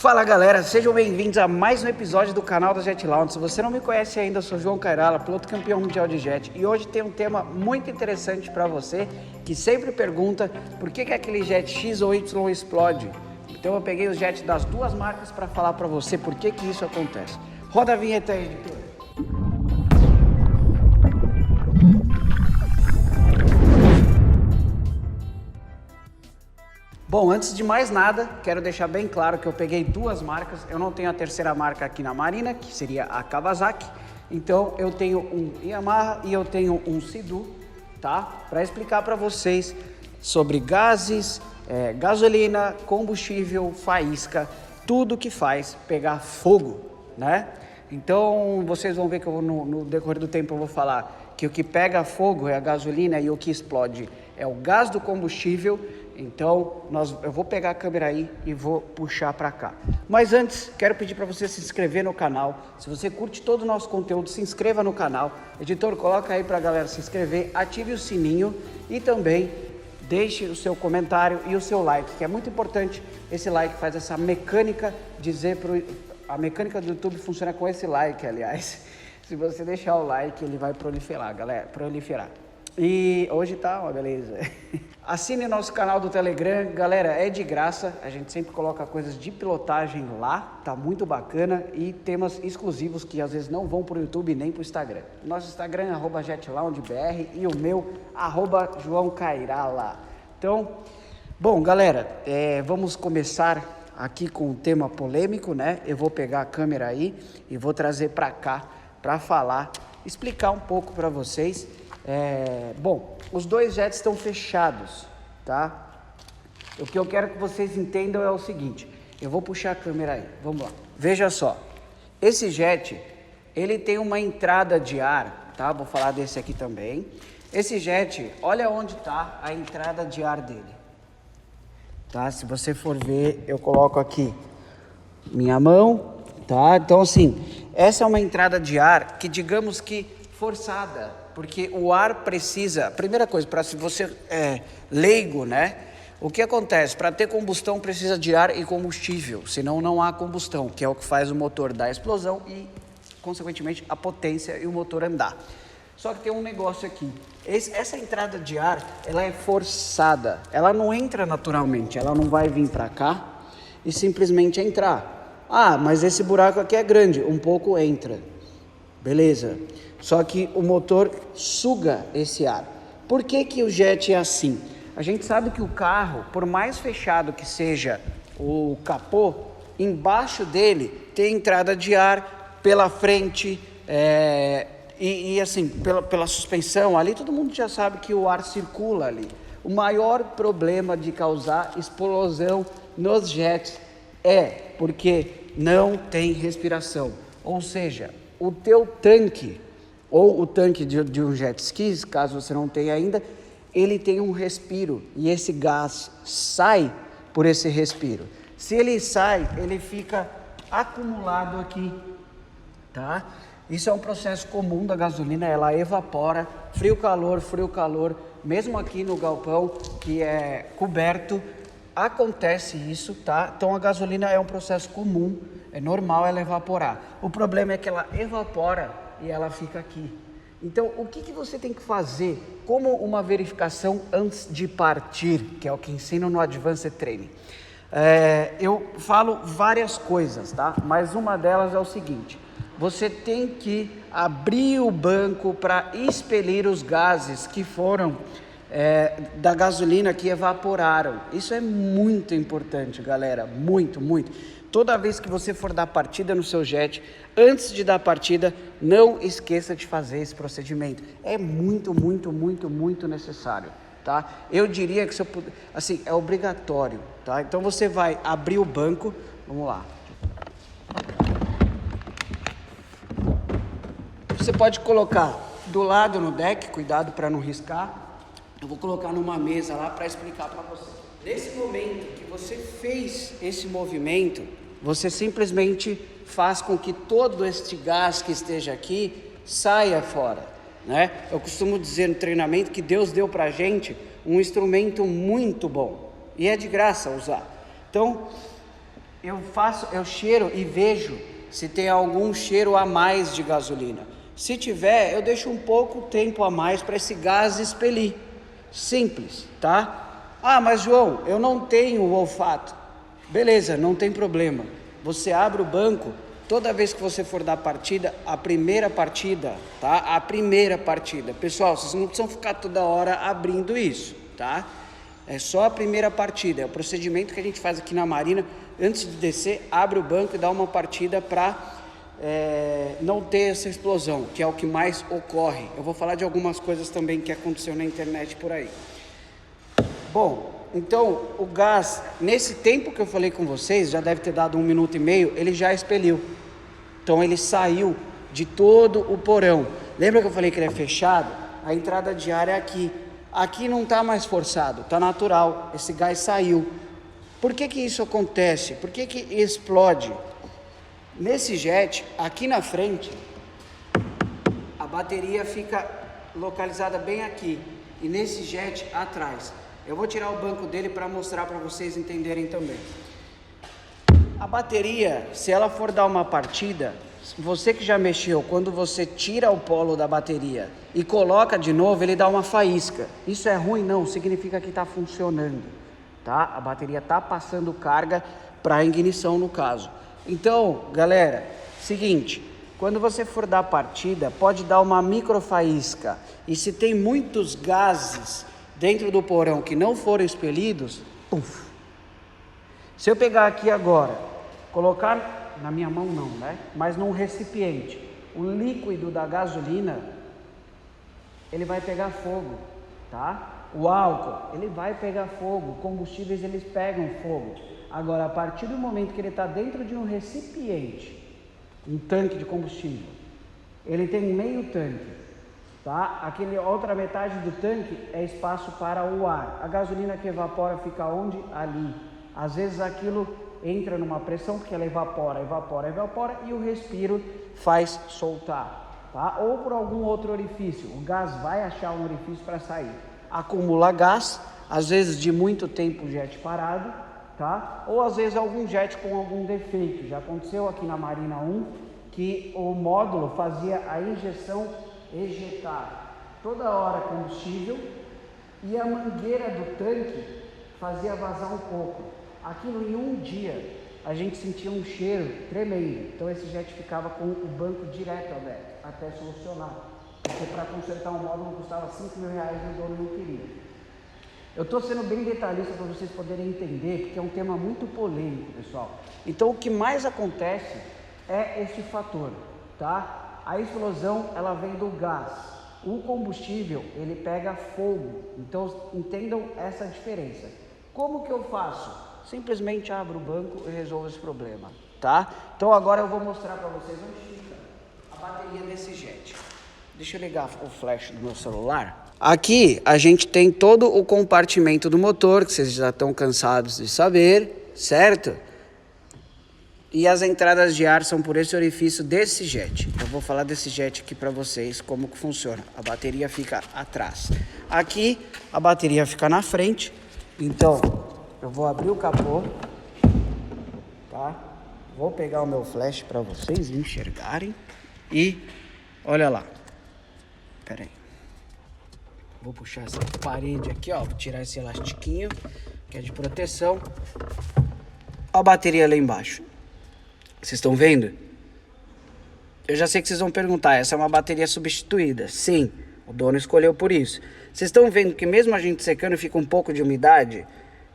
Fala galera, sejam bem-vindos a mais um episódio do canal da Jet Lounge. Se você não me conhece ainda, eu sou João Cairala, piloto campeão mundial de jet, e hoje tem um tema muito interessante para você que sempre pergunta por que aquele jet X ou Y explode. Então eu peguei os jets das duas marcas para falar para você por que isso acontece. Roda a vinheta aí, editor. Bom, antes de mais nada, quero deixar bem claro que eu peguei duas marcas. Eu não tenho a terceira marca aqui na Marina, que seria a Kawasaki. Então eu tenho um Yamaha e eu tenho um Sea-Doo, tá? Para explicar para vocês sobre gases, gasolina, combustível, faísca, tudo que faz pegar fogo, né? Então vocês vão ver que no decorrer do tempo eu vou falar que o que pega fogo é a gasolina e o que explode é o gás do combustível. Então, eu vou pegar a câmera aí e vou puxar para cá. Mas antes, quero pedir para você se inscrever no canal. Se você curte todo o nosso conteúdo, se inscreva no canal. Editor, coloca aí para a galera se inscrever, ative o sininho e também deixe o seu comentário e o seu like, que é muito importante. Esse like faz essa mecânica a mecânica do YouTube funciona com esse like, aliás. Se você deixar o like, ele vai proliferar, galera, proliferar. E hoje tá uma beleza. Assine nosso canal do Telegram, galera, é de graça, a gente sempre coloca coisas de pilotagem lá, tá muito bacana, e temas exclusivos que às vezes não vão pro YouTube nem pro Instagram. Nosso Instagram é @jetloungebr e o meu @joaocairala. Então, bom galera, vamos começar aqui com um tema polêmico, né? Eu vou pegar a câmera aí e vou trazer para cá para falar, explicar um pouco para vocês. Bom, os dois jets estão fechados, tá? O que eu quero que vocês entendam é o seguinte, eu vou puxar a câmera aí, vamos lá. Veja só, esse jet, ele tem uma entrada de ar, tá? Vou falar desse aqui também. Esse jet, olha onde tá a entrada de ar dele, tá? Se você for ver, eu coloco aqui minha mão, tá? Então assim, essa é uma entrada de ar que digamos que forçada, porque o ar precisa, primeira coisa, para se você é leigo, né? O que acontece? Para ter combustão precisa de ar e combustível, senão não há combustão, que é o que faz o motor dar explosão e, consequentemente, a potência e o motor andar. Só que tem um negócio aqui, essa entrada de ar, ela é forçada, ela não entra naturalmente, ela não vai vir para cá e simplesmente entrar. Ah, mas esse buraco aqui é grande, um pouco entra, beleza. Só que o motor suga esse ar. Por que o jet é assim? A gente sabe que o carro, por mais fechado que seja o capô, embaixo dele tem entrada de ar pela frente e assim, pela suspensão ali, todo mundo já sabe que o ar circula ali. O maior problema de causar explosão nos jets é porque não tem respiração. Ou seja, o teu tanque ou o tanque de um jet ski, caso você não tenha ainda, ele tem um respiro e esse gás sai por esse respiro. Se ele sai, ele fica acumulado aqui, tá? Isso é um processo comum da gasolina, ela evapora, frio-calor, mesmo aqui no galpão que é coberto, acontece isso, tá? Então a gasolina é um processo comum, é normal ela evaporar. O problema é que ela evapora e ela fica aqui. Então, o que você tem que fazer como uma verificação antes de partir, que é o que ensino no Advanced Training? Eu falo várias coisas, tá? Mas uma delas é o seguinte, você tem que abrir o banco para expelir os gases que foram da gasolina que evaporaram. Isso é muito importante, galera, muito. Toda vez que você for dar partida no seu jet, antes de dar partida, não esqueça de fazer esse procedimento. É muito necessário, tá? Eu diria que assim, é obrigatório, tá? Então você vai abrir o banco, vamos lá. Você pode colocar do lado no deck, cuidado para não riscar. Eu vou colocar numa mesa lá para explicar para você. Nesse momento que você fez esse movimento, você simplesmente faz com que todo este gás que esteja aqui saia fora, né? Eu costumo dizer no treinamento que Deus deu pra gente um instrumento muito bom e é de graça usar. Então, eu cheiro e vejo se tem algum cheiro a mais de gasolina. Se tiver, eu deixo um pouco tempo a mais para esse gás expelir. Simples, tá? Ah, mas João, eu não tenho o olfato. Beleza, não tem problema. Você abre o banco, toda vez que você for dar partida, a primeira partida, tá? A primeira partida. Pessoal, vocês não precisam ficar toda hora abrindo isso, tá? É só a primeira partida, é o procedimento que a gente faz aqui na Marina. Antes de descer, abre o banco e dá uma partida para não ter essa explosão, que é o que mais ocorre. Eu vou falar de algumas coisas também que aconteceu na internet por aí. Bom, então o gás, nesse tempo que eu falei com vocês, já deve ter dado 1 minuto e meio, ele já expeliu. Então ele saiu de todo o porão. Lembra que eu falei que ele é fechado? A entrada de ar é aqui. Aqui não está mais forçado, está natural, esse gás saiu. Por que que isso acontece? Por que que explode? Nesse jet, aqui na frente, a bateria fica localizada bem aqui. E nesse jet, atrás. Eu vou tirar o banco dele para mostrar para vocês entenderem também. A bateria, se ela for dar uma partida, você que já mexeu, quando você tira o polo da bateria e coloca de novo, ele dá uma faísca. Isso é ruim? Não, significa que está funcionando, tá? A bateria está passando carga para a ignição no caso. Então, galera, seguinte, quando você for dar partida, pode dar uma micro faísca. E se tem muitos gases dentro do porão que não foram expelidos, puf. Se eu pegar aqui agora, colocar na minha mão não, né? Mas num recipiente, o líquido da gasolina, ele vai pegar fogo, tá? O álcool, ele vai pegar fogo, combustíveis eles pegam fogo. Agora, a partir do momento que ele está dentro de um recipiente, um tanque de combustível, ele tem meio tanque, tá? Aquele outra metade do tanque é espaço para o ar. A gasolina que evapora fica onde? Ali. Às vezes aquilo entra numa pressão porque ela evapora e o respiro faz soltar, tá? Ou por algum outro orifício, o gás vai achar um orifício para sair. Acumula gás, às vezes de muito tempo o jet parado, tá? Ou às vezes algum jet com algum defeito. Já aconteceu aqui na Marina 1 que o módulo fazia a injeção ejetar toda hora combustível e a mangueira do tanque fazia vazar um pouco. Aquilo em um dia a gente sentia um cheiro tremendo. Então esse jet ficava com o banco direto aberto até solucionar. Porque para consertar um módulo custava R$5.000 e o dono não queria. Eu estou sendo bem detalhista para vocês poderem entender, porque é um tema muito polêmico, pessoal. Então o que mais acontece é este fator, tá? A explosão ela vem do gás. O combustível ele pega fogo. Então entendam essa diferença. Como que eu faço? Simplesmente abro o banco e resolvo esse problema, tá? Então agora eu vou mostrar para vocês onde fica a bateria desse jet. Deixa eu ligar o flash do meu celular. Aqui a gente tem todo o compartimento do motor, que vocês já estão cansados de saber, certo? E as entradas de ar são por esse orifício desse jet. Eu vou falar desse jet aqui para vocês, como que funciona. A bateria fica atrás. Aqui a bateria fica na frente, então eu vou abrir o capô, tá? Vou pegar o meu flash para vocês enxergarem e olha lá. Pera aí. Vou puxar essa parede aqui, ó, vou tirar esse elastiquinho que é de proteção. A bateria lá embaixo. Vocês estão vendo? Eu já sei que vocês vão perguntar, essa é uma bateria substituída. Sim, o dono escolheu por isso. Vocês estão vendo que mesmo a gente secando fica um pouco de umidade?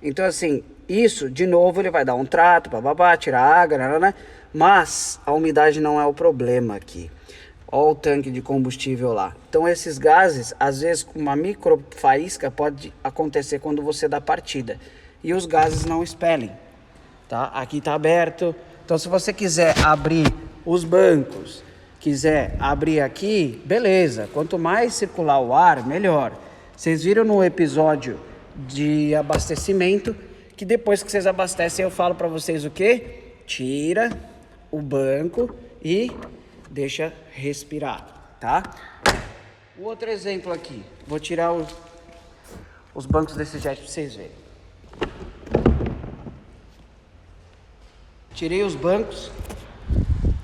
Então assim, isso de novo ele vai dar um trato, bababá, tirar água, né? Mas a umidade não é o problema aqui. Olha o tanque de combustível lá. Então esses gases, às vezes com uma micro faísca pode acontecer quando você dá partida. E os gases não expelem, tá? Aqui tá aberto. Então se você quiser abrir os bancos, quiser abrir aqui, beleza. Quanto mais circular o ar, melhor. Vocês viram no episódio de abastecimento que depois que vocês abastecem eu falo para vocês o que? Tira o banco e deixa respirar, tá? O outro exemplo aqui, vou tirar os bancos desse jet para vocês verem. tirei os bancos,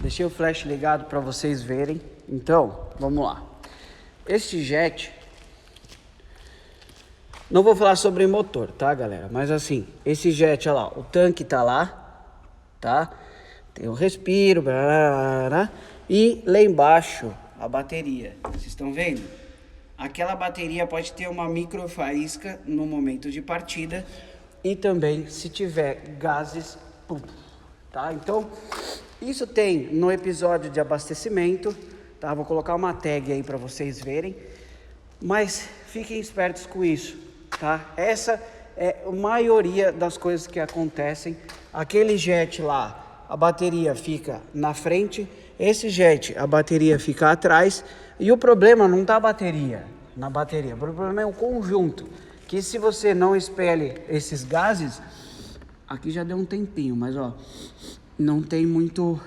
deixei o flash ligado para vocês verem. Então, vamos lá. Este jet, não vou falar sobre motor, tá, galera? Mas assim, esse jet, olha lá, o tanque tá lá, tá? Tem o respiro, blá, blá, blá, e lá embaixo a bateria. Vocês estão vendo? Aquela bateria pode ter uma micro faísca no momento de partida e também se tiver gases, pum, tá? Então, isso tem no episódio de abastecimento, tá? Vou colocar uma tag aí para vocês verem, mas fiquem espertos com isso, tá? Essa é a maioria das coisas que acontecem. Aquele jet lá, a bateria fica na frente, esse jet, a bateria fica atrás, e o problema não tá na bateria, o problema é o conjunto, que se você não expele esses gases, aqui já deu um tempinho, mas ó, não tem muito,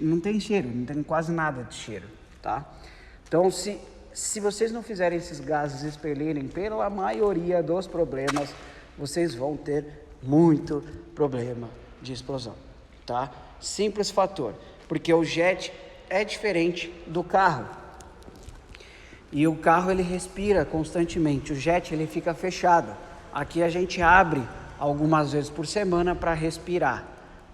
não tem cheiro, não tem quase nada de cheiro, tá? Então se vocês não fizerem esses gases expelirem pela maioria dos problemas, vocês vão ter muito problema de explosão, tá? Simples fator, porque o jet é diferente do carro. E o carro ele respira constantemente, o jet ele fica fechado. Aqui a gente abre algumas vezes por semana para respirar,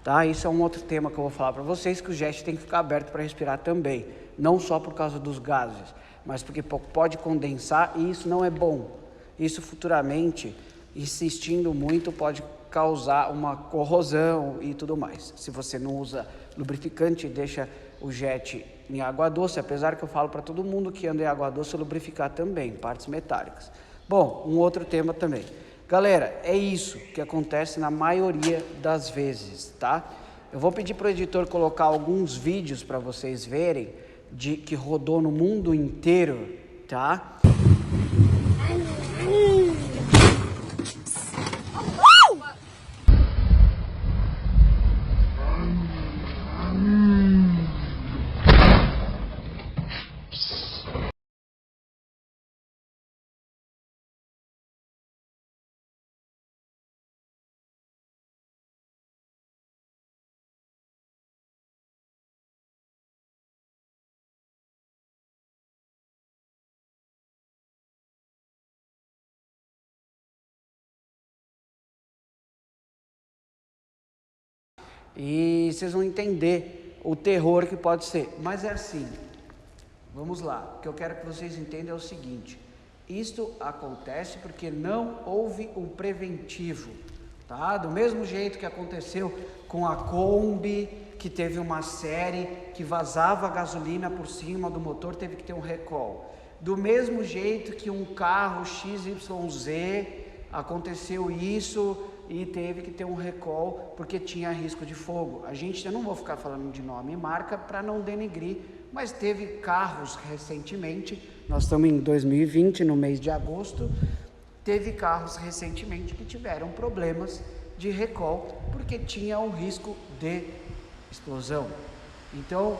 tá? Isso é um outro tema que eu vou falar para vocês, que o jet tem que ficar aberto para respirar também, não só por causa dos gases, mas porque pode condensar e isso não é bom. Isso futuramente, insistindo muito, pode causar uma corrosão e tudo mais. Se você não usa lubrificante, deixa o jet em água doce, apesar que eu falo para todo mundo que anda em água doce lubrificar também, partes metálicas. Bom, um outro tema também. Galera, é isso que acontece na maioria das vezes, tá? Eu vou pedir para o editor colocar alguns vídeos para vocês verem que rodou no mundo inteiro, tá? E vocês vão entender o terror que pode ser. Mas é assim, vamos lá. O que eu quero que vocês entendam é o seguinte. Isto acontece porque não houve um preventivo, tá? Do mesmo jeito que aconteceu com a Kombi, que teve uma série que vazava gasolina por cima do motor, teve que ter um recall. Do mesmo jeito que um carro XYZ aconteceu isso e teve que ter um recall porque tinha risco de fogo. Eu não vou ficar falando de nome e marca para não denegrir, mas teve carros recentemente, nós estamos em 2020, no mês de agosto, teve carros recentemente que tiveram problemas de recall porque tinha um risco de explosão. Então,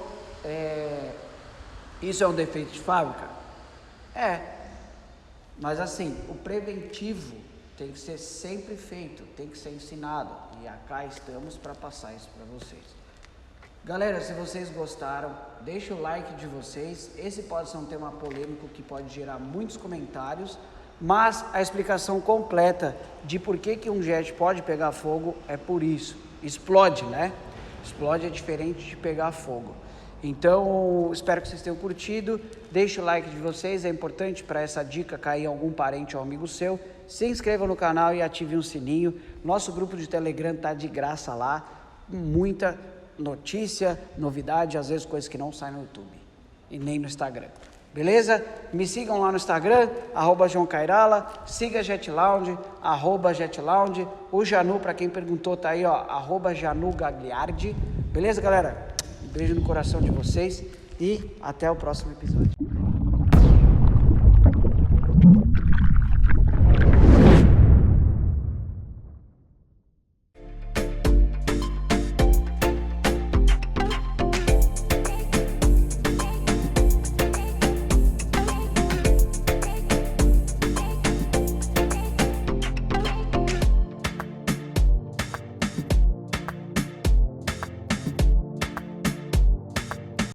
isso é um defeito de fábrica? Mas assim, o preventivo tem que ser sempre feito, tem que ser ensinado. E cá estamos para passar isso para vocês. Galera, se vocês gostaram, deixa o like de vocês. Esse pode ser um tema polêmico que pode gerar muitos comentários, mas a explicação completa de por que um jet pode pegar fogo é por isso. Explode, né? Explode é diferente de pegar fogo. Então, espero que vocês tenham curtido. Deixe o like de vocês, é importante para essa dica cair em algum parente ou amigo seu. Se inscreva no canal e ative o sininho. Nosso grupo de Telegram está de graça lá. Muita notícia, novidade, às vezes coisas que não saem no YouTube e nem no Instagram. Beleza? Me sigam lá no Instagram, @JoãoCairala, siga JetLounge, @JetLounge. O Janu, para quem perguntou, tá aí, ó, @JanuGagliardi. Beleza, galera? Um beijo no coração de vocês e até o próximo episódio.